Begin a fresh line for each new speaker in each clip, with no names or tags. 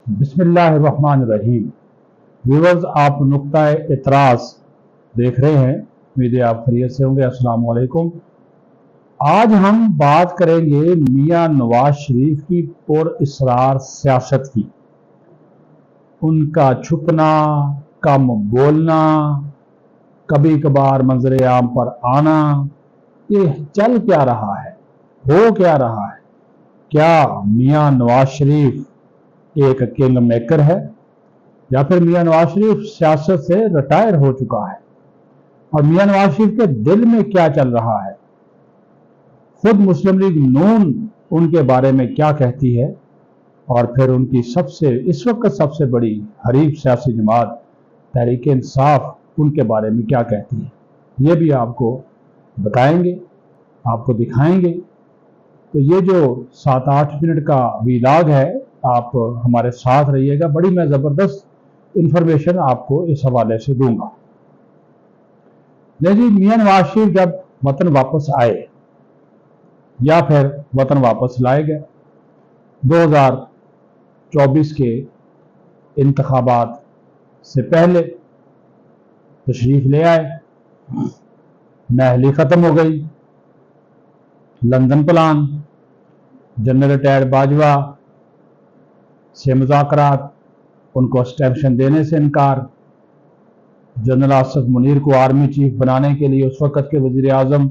बिस्मिल्लाहिर्रहमानिर्रहीम। व्यूअर्स, आप नुक्ता इतराज़ देख रहे हैं। उम्मीद है आप खैरियत से होंगे। अस्सलाम वालेकुम। आज हम बात करेंगे मियां नवाज शरीफ की पुरअसरार सियासत की, उनका छुपना, कम बोलना, कभी कभार मंजर आम पर आना, ये चल क्या रहा है, हो क्या रहा है। क्या मियां नवाज शरीफ एक किंग मेकर है या फिर मियां नवाज शरीफ सियासत से रिटायर हो चुका है, और मियां नवाज शरीफ के दिल में क्या चल रहा है, खुद मुस्लिम लीग नून उनके बारे में क्या कहती है, और फिर उनकी इस वक्त सबसे बड़ी हरीफ सियासी जमात तहरीक इंसाफ उनके बारे में क्या कहती है, ये भी आपको बताएंगे, आपको दिखाएंगे। तो ये जो 7-8 मिनट का वीलॉग है, आप हमारे साथ रहिएगा। बड़ी मैं ज़बरदस्त इंफॉर्मेशन आपको इस हवाले से दूंगा। जी, मियां नवाज शरीफ जब वतन वापस आए या फिर वतन वापस लाए गए, 2024 के इंतखाबात से पहले तशरीफ ले आए। नाअहली ख़त्म हो गई, London plan, general retired Bajwa से मुज़ाकरात, उनको एक्सटेंशन देने से इनकार, जनरल आसिफ मुनीर को आर्मी चीफ बनाने के लिए उस वक़्त के वज़ीर आज़म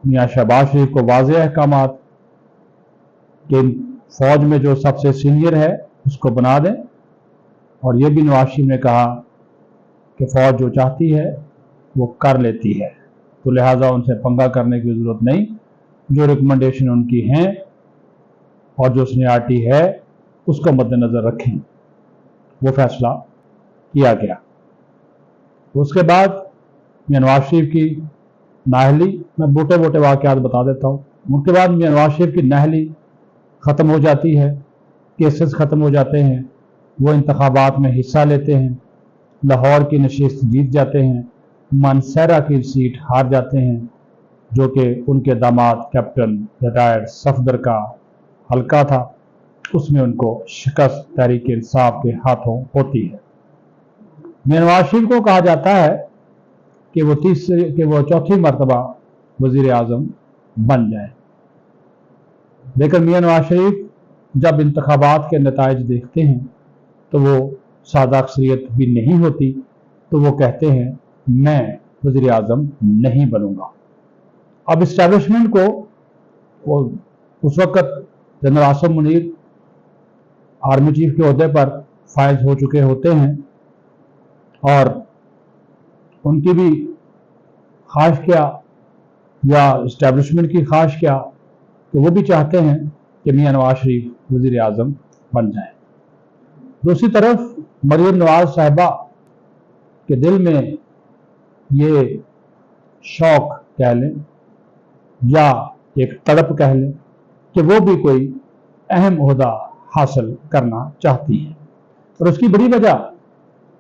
मियां शहबाज शरीफ को वाज़ेह अहकामात कि फ़ौज में जो सबसे सीनियर है उसको बना दें, और ये भी नवाज शरीफ ने कहा कि फ़ौज जो चाहती है वो कर लेती है, तो लिहाजा उनसे पंगा करने की ज़रूरत नहीं। जो रिकमेंडेशन उनकी हैं और जो सीनियरिटी है उसको मद्देनज़र रखें, वो फैसला किया गया। उसके बाद मियां नवाज शरीफ की नाअहली, मैं मोटे मोटे वाक़यात बता देता हूँ। उनके बाद मियां नवाज शरीफ की नाअहली ख़त्म हो जाती है, केसेस ख़त्म हो जाते हैं, वो इंतखाबात में हिस्सा लेते हैं, लाहौर की नशिस्त जीत जाते हैं, मानसहरा की सीट हार जाते हैं, जो कि उनके दामाद कैप्टन रिटायर्ड सफदर का हल्का था, उसमें उनको शिकस्त तहरीक इंसाफ के हाथों होती है। मियां नवाज शरीफ को कहा जाता है कि वो चौथी मरतबा वज़ीर आज़म बन जाए, लेकिन मियां नवाज शरीफ जब इंतखाबात के नताइज देखते हैं तो वो सादा अक्सरियत भी नहीं होती, तो वो कहते हैं मैं वज़ीर आज़म नहीं बनूंगा। अब इस्टेब्लिशमेंट को, वो उस वक़्त general Asif Munir army chief के ओहदे पर फायज हो चुके होते हैं, और उनकी भी ख्वाहिश क्या या इस्टेब्लिशमेंट की ख्वाहिश क्या, तो वो भी चाहते हैं कि मियां नवाज शरीफ वज़ीर आज़म बन जाएं। दूसरी तरफ मरियम नवाज साहिबा के दिल में ये शौक कह लें या एक तड़प कह लें कि वो भी कोई अहम ओहदा हासिल करना चाहती है, और उसकी बड़ी वजह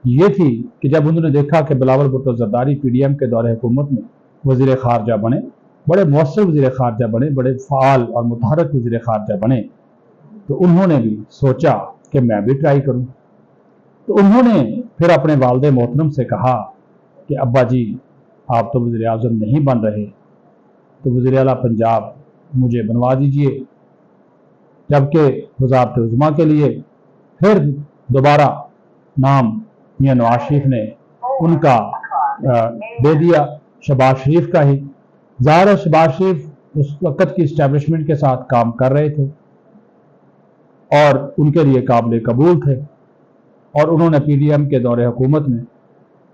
ये थी कि जब उन्होंने देखा कि बिलावल भुट्टो ज़रदारी PDM के दौरे हुकूमत में वज़ीर ख़ारजा बने, बड़े मौसर वज़ीर ख़ारजा बने, बड़े फ़ाल और मुतहरक वज़ीर ख़ारजा बने, तो उन्होंने भी सोचा कि मैं भी ट्राई करूं। तो उन्होंने फिर अपने वालिद मोहतरम से कहा कि अब्बा जी, आप तो वज़ीर आज़म नहीं बन रहे, तो वज़ीर आला पंजाब मुझे बनवा दीजिए। जबकि वज़ारत उज़्मा के लिए फिर दोबारा नाम मियां नवाज शरीफ ने उनका दे दिया, शहबाज शरीफ का ही। ज़ाहिर है शहबाज शरीफ उस वक़्त की इस्टेब्लिशमेंट के साथ काम कर रहे थे और उनके लिए काबिल कबूल थे, और उन्होंने PDM के दौरे हुकूमत में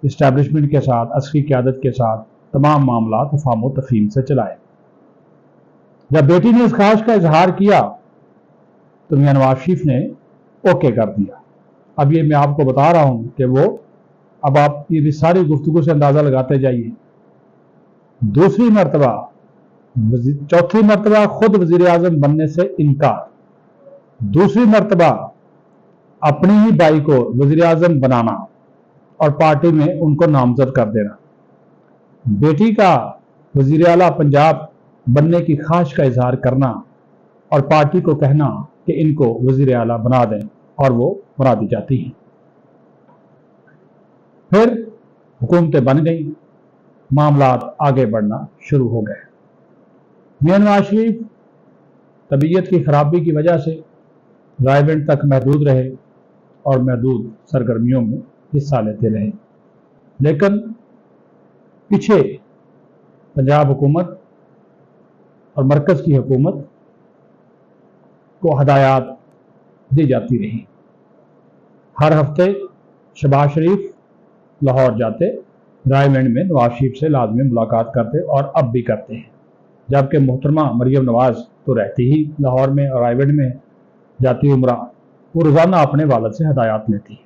इस्टेब्लिशमेंट के साथ, अस्करी क़यादत के साथ तमाम मामला तफ़ाहम व तफ़हीम से चलाए। जब बेटी ने इस ख्वाहिश का इजहार किया तो मियां नवाज शरीफ ने ओके कर दिया। अब ये मैं आपको बता रहा हूं कि वो, अब आप ये सारी गुफ्तगू से अंदाज़ा लगाते जाइए। दूसरी मरतबा, चौथी मरतबा खुद वज़ीर आज़म बनने से इनकार, दूसरी मरतबा अपनी ही बाई को वज़ीर आज़म बनाना और पार्टी में उनको नामजद कर देना, बेटी का वज़ीर आला पंजाब बनने की ख्वाहिश का इजहार करना और पार्टी को कहना कि इनको वज़ीर आला बना दें और वो बना दी जाती हैं। फिर हुकूमतें बन गई, मामलात आगे बढ़ना शुरू हो गए। मियां नवाज शरीफ तबीयत की खराबी की वजह से रायविंड तक महदूद रहे और महदूद सरगर्मियों में हिस्सा लेते रहे, लेकिन पीछे पंजाब हुकूमत और मरकज़ की हुकूमत को हदायत दी जाती रही। हर हफ्ते शहबाज शरीफ लाहौर जाते, रायविंड में नवाज शरीफ से लाजमी मुलाकात करते और अब भी करते हैं, जबकि मोहतरमा मरियम नवाज तो रहती ही लाहौर में और रायविंड में जाती उम्रा वो रोज़ाना अपने वालिद से हदायत लेती है।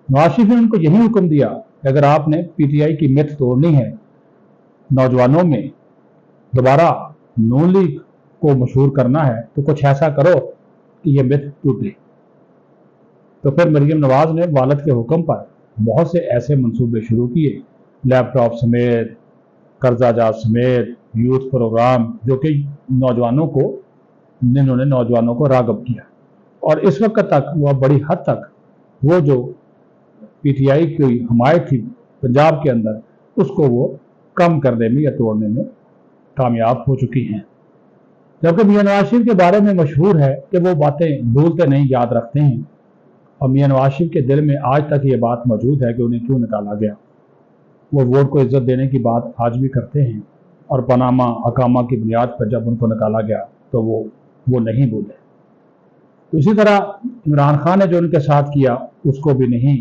नवाज शरीफ ने उनको यही हुक्म दिया कि अगर आपने पीटीआई की मिथ तोड़नी है, नौजवानों में दोबारा नून लीग को मशहूर करना है, तो कुछ ऐसा करो कि ये मिथ टूटे। तो फिर मरियम नवाज ने वालिद के हुक्म पर बहुत से ऐसे मंसूबे शुरू किए, लैपटॉप समेत, कर्जा जात समेत, यूथ प्रोग्राम, जो कि इन्होंने नौजवानों को राग़िब किया। और इस वक्त तक वह बड़ी हद तक वो जो पीटीआई की हमायत थी पंजाब के अंदर, उसको वो कम करने में या तोड़ने में कामयाब हो चुकी हैं। जबकि मियां नवाज शरीफ के बारे में मशहूर है कि वो बातें भूलते नहीं, याद रखते हैं। और मियां नवाज शरीफ के दिल में आज तक ये बात मौजूद है कि उन्हें क्यों निकाला गया। वो वोट को इज्जत देने की बात आज भी करते हैं, और पनामा अकामा की बुनियाद पर जब उनको निकाला गया तो वो नहीं भूले। तो इसी तरह इमरान खान ने जो उनके साथ किया उसको भी नहीं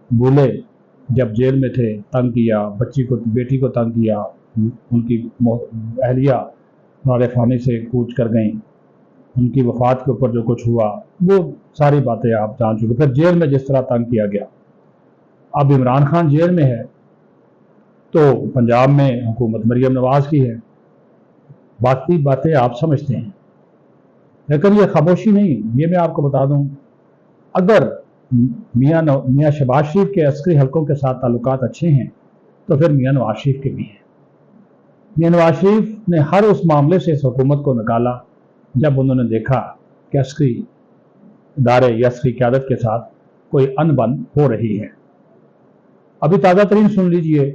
भूले। जब जेल में थे, तंग किया, बेटी को तंग किया, उनकी अहलिया नारे खाने से कूच कर गई, उनकी वफात के ऊपर जो कुछ हुआ वो सारी बातें आप जान चुके। फिर जेल में जिस तरह तंग किया गया, अब इमरान खान जेल में है तो पंजाब में हुकूमत मरियम नवाज की है। बाकी बातें आप समझते हैं, लेकिन ये खामोशी नहीं। ये मैं आपको बता दूं, अगर मियां शहबाज शरीफ के अस्करी हलकों के साथ ताल्लुकात अच्छे हैं तो फिर मियां नवाज शरीफ के भी हैं। मियां नवाज शरीफ ने हर उस मामले से इस हुकूमत को निकाला जब उन्होंने देखा कि अस्करी इदारे या अस्करी क़यादत के साथ कोई अनबन हो रही है। अभी ताज़ा तरीन सुन लीजिए।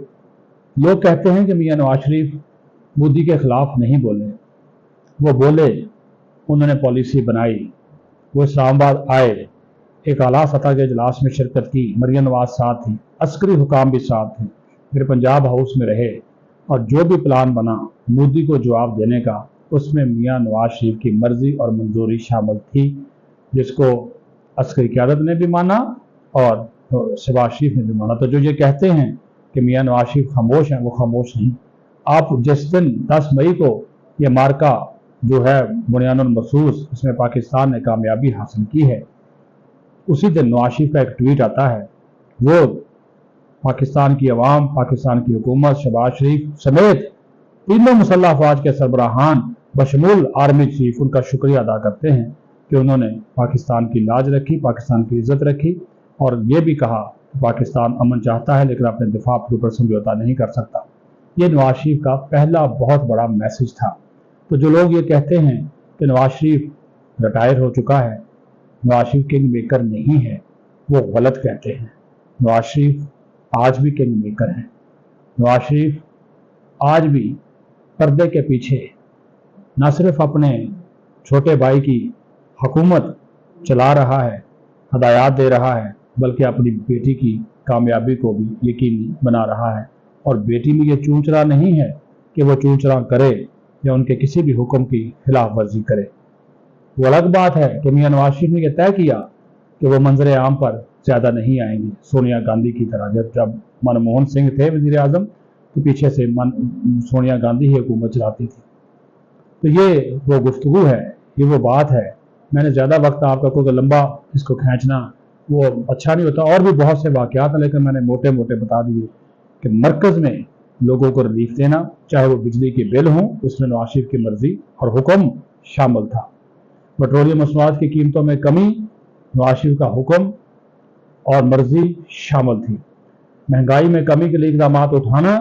लोग कहते हैं कि मियां नवाज शरीफ मोदी के खिलाफ नहीं बोले, वो बोले, उन्होंने पॉलिसी बनाई, वो इस्लामाबाद आए, एक आला सतह के इजलास में शिरकत की, मरियम नवाज साथ थी, अस्करी हुकाम भी साथ थे, फिर पंजाब हाउस में रहे, और जो भी प्लान बना मोदी को जवाब देने का, उसमें मियां नवाज शरीफ की मर्जी और मंजूरी शामिल थी, जिसको अस्करी क़यादत ने भी माना और शहबाज शरीफ ने भी माना। तो जो ये कहते हैं कि मियां नवाज शरीफ खामोश हैं, वो खामोश नहीं। आप जिस दिन 10 मई को ये मार्का जो है बुनियानुल मरसूस, इसमें पाकिस्तान ने कामयाबी हासिल की है, उसी दिन नवाज शरीफ का एक ट्वीट आता है। वो पाकिस्तान की अवाम, पाकिस्तान की हुकूमत, शहबाज शरीफ समेत तीनों मुसल्लह अफवाज के सरबराहान बशमूल आर्मी चीफ उनका शुक्रिया अदा करते हैं कि उन्होंने पाकिस्तान की लाज रखी, पाकिस्तान की इज्जत रखी, और ये भी कहा पाकिस्तान अमन चाहता है लेकिन अपने दिफा के ऊपर समझौता नहीं कर सकता। ये नवाज शरीफ का पहला बहुत बड़ा मैसेज था। तो जो लोग ये कहते हैं कि नवाज शरीफ रिटायर हो चुका है, नवाज शरीफ किंग मेकर नहीं है, वो गलत कहते हैं। नवाज शरीफ आज भी किंग मेकर हैं। नवाज शरीफ आज भी पर्दे के पीछे न सिर्फ अपने छोटे भाई की हुकूमत चला रहा है, हदायत दे रहा है, बल्कि अपनी बेटी की कामयाबी को भी यकीनी बना रहा है। और बेटी में ये चूंचरा नहीं है कि वो चूंचरा करे या उनके किसी भी हुक्म की खिलाफ वर्जी करे। वो अलग बात है कि मियां नवाज शरीफ ने यह तय किया कि वो मंजर आम पर ज़्यादा नहीं आएंगे, सोनिया गांधी की तरह। जब मनमोहन सिंह थे वज़ीर आज़म तो पीछे से सोनिया गांधी ही हुकूमत चलाती थी। तो ये वो गुफ्तगू है, ये वो बात है। मैंने ज़्यादा वक्त आपका कोई लंबा इसको खींचना वो अच्छा नहीं होता, और भी बहुत से वाक़यात हैं, लेकिन मैंने मोटे मोटे बता दिए कि मरकज़ में लोगों को रिलीफ देना, चाहे वो बिजली के बिल हों, उसमें नवाज शरीफ की मर्जी और हुक्म शामिल था। पेट्रोलियम मसनूआत की कीमतों में कमी, नवाज शरीफ का हुक्म और मर्जी शामिल थी। महंगाई में कमी के लिए इक़दाम उठाना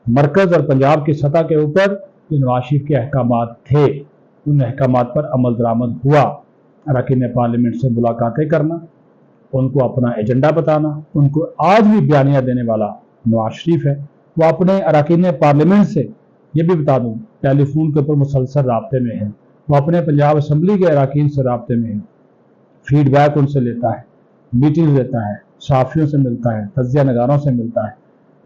मरकज़ और पंजाब की सतह के ऊपर ये नवाज शरीफ के अहकामात थे। उन अहकामात पर अमल दरामद हुआ। अरकान पार्लियामेंट से मुलाकातें करना, ان کو اپنا ایجنڈا بتانا. ان کو آج بھی بیانیہ دینے والا نواز شریف ہے. وہ اپنے اراکین پارلیمنٹ سے یہ بھی بتا دوں ٹیلی فون کے اوپر مسلسل رابطے میں ہے. وہ اپنے پنجاب اسمبلی کے اراکین سے رابطے میں ہے, فیڈ بیک ان سے لیتا ہے, میٹنگ لیتا ہے, صحافیوں سے ملتا ہے, تجزیہ نگاروں سے ملتا ہے,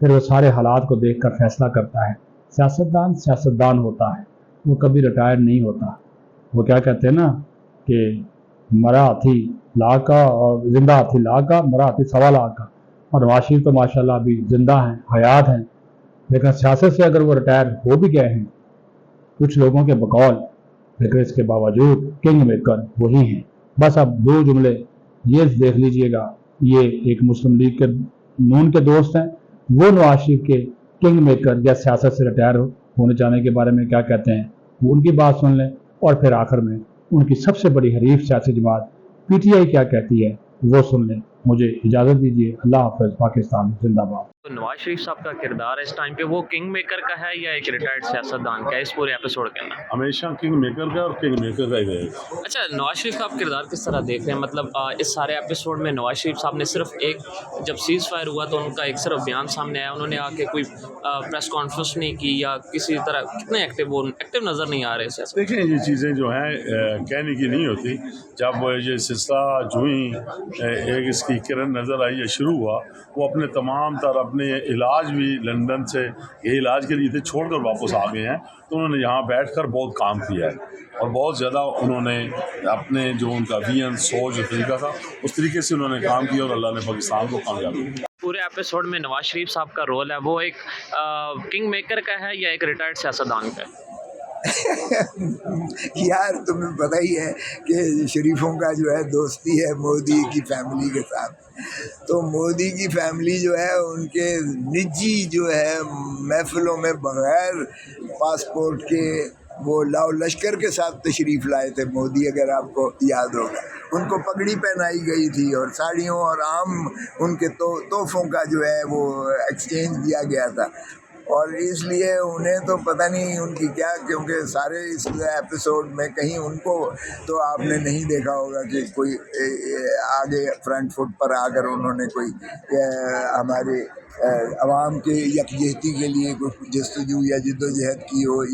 پھر وہ سارے حالات کو دیکھ کر فیصلہ کرتا ہے. سیاستدان ہوتا ہے, وہ کبھی ریٹائر نہیں ہوتا. وہ کیا کہتے ہیں نا کہ مرا ہاتھی لاکھ کا اور زندہ ہاتھی لاکھ کا, مرا ہاتھی سوا لاکھ کا. اور نواز شریف تو ماشاءاللہ ابھی زندہ ہیں, حیات ہیں, لیکن سیاست سے اگر وہ ریٹائر ہو بھی گئے ہیں کچھ لوگوں کے بقول, لیکن اس کے باوجود کنگ میکر وہی ہیں. بس اب دو جملے یہ دیکھ لیجئے گا, یہ ایک مسلم لیگ کے نون کے دوست ہیں, وہ نواز شریف کے کنگ میکر یا سیاست سے ریٹائر ہونے جانے کے بارے میں کیا کہتے ہیں وہ ان کی بات سن لیں, اور پھر آخر میں ان کی سب سے بڑی حریف سیاسی جماعت پی ٹی آئی کیا کہتی ہے وہ سن لیں. مجھے اجازت دیجیے. اللہ حافظ. پاکستان زندہ باد.
تو نواز شریف صاحب کا کردار اس ٹائم پہ وہ کنگ میکر کا ہے یا ایک ریٹائرڈ سیاستدان کا ہے اس پورے ایپیسوڈ کے اندر؟
ہمیشہ کنگ میکر کا اور کنگ میکر کا ہی رہے گا.
اچھا, نواز شریف کا آپ کردار کس طرح دیکھ رہے ہیں؟ مطلب اس سارے ایپیسوڈ میں نواز شریف صاحب نے صرف ایک, جب سیز فائر ہوا تو ان کا ایک صرف بیان سامنے آیا, انہوں نے آ کے کوئی پریس کانفرنس نہیں کی یا کسی طرح, کتنے ایکٹیو نظر نہیں آ رہے سیاست.
دیکھیں یہ چیزیں جو ہیں کہنے کی نہیں ہوتی. جب یہ سلسلہ جو ہی ایک اس کی کرن نظر آئی یا شروع ہوا, وہ اپنے تمام تر اپنے علاج بھی لندن سے یہ علاج کے لیے تھے چھوڑ کر واپس آ گئے ہیں. تو انہوں نے یہاں بیٹھ کر بہت کام کیا ہے اور بہت زیادہ انہوں نے اپنے جو ان کا ویژن سوچ جو طریقہ تھا اس طریقے سے انہوں نے کام کیا اور اللہ نے پاکستان کو کامیابی دی.
پورے ایپیسوڈ میں نواز شریف صاحب کا رول ہے وہ ایک کنگ میکر کا ہے یا ایک ریٹائرڈ سیاستدان کا ہے؟
یار تمہیں پتہ ہی ہے کہ شریفوں کا جو ہے دوستی ہے مودی کی فیملی کے ساتھ. تو مودی کی فیملی جو ہے ان کے نجی جو ہے محفلوں میں بغیر پاسپورٹ کے وہ لاؤ لشکر کے ساتھ تشریف لائے تھے مودی, اگر آپ کو یاد ہوگا. ان کو پگڑی پہنائی گئی تھی اور ساڑیوں اور عام ان کے تحفوں کا جو ہے وہ ایکسچینج کیا گیا تھا. اور اس لیے انہیں تو پتہ نہیں ان کی کیا, کیونکہ سارے اس ایپیسوڈ میں کہیں ان کو تو آپ نے نہیں دیکھا ہوگا کہ کوئی آگے فرنٹ فٹ پر آ کر انہوں نے کوئی ہمارے عوام کے یکجہتی کے لیے کوئی جستجو یا جدوجہد کی ہو.